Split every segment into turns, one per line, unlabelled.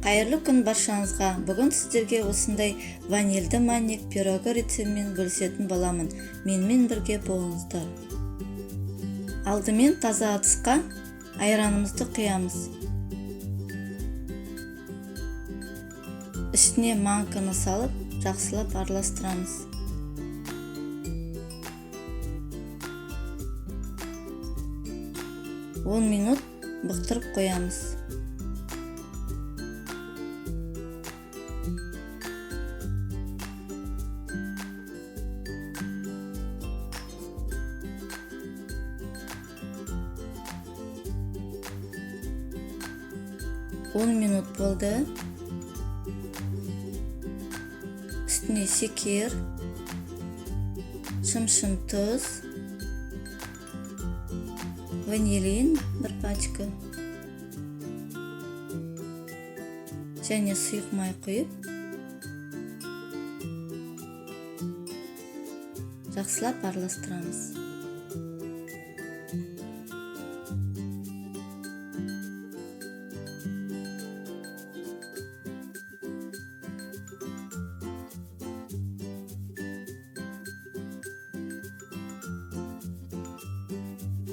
Қайырлы күн баршаңызға. Бүгін сіздерге осындай ванильді манник пирогы рецептімен бөлісетін боламын. Менімен бірге болыңыздар. Алдымен таза ыдысқа айранымызды құямыз. Үстіне манканы салып, жақсылап араластырамыз. Он минут бұқтырып қоямыз. Он минут болды. Үстіне шекер, шым-шым тұз, ванилин бір пачка және сұйық май құйып, жақсылап араластырамыз.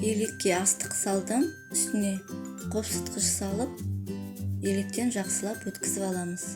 Елекке астық салдым, үстіне қопсытқыш салып, електен жақсылап өткізіп аламыз.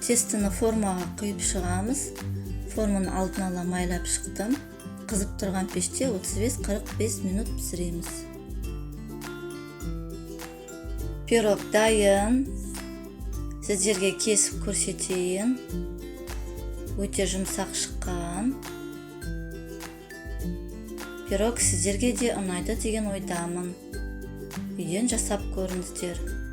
Тестіні формаға құйып шығамыз. Форманы алдын ала майлап шықтым. Қызып тұрған пеште 35-45 минут пісіреміз. Пирог дайын. Сіздерге кесіп көрсетейін. Өте жұмсақ шыққан. Пирог сіздерге де ұнайды деген ойдамын. Үйден жасап көріңіздер.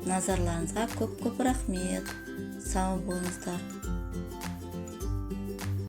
Назарларыңызға көп рахмет. Сау болыңыздар.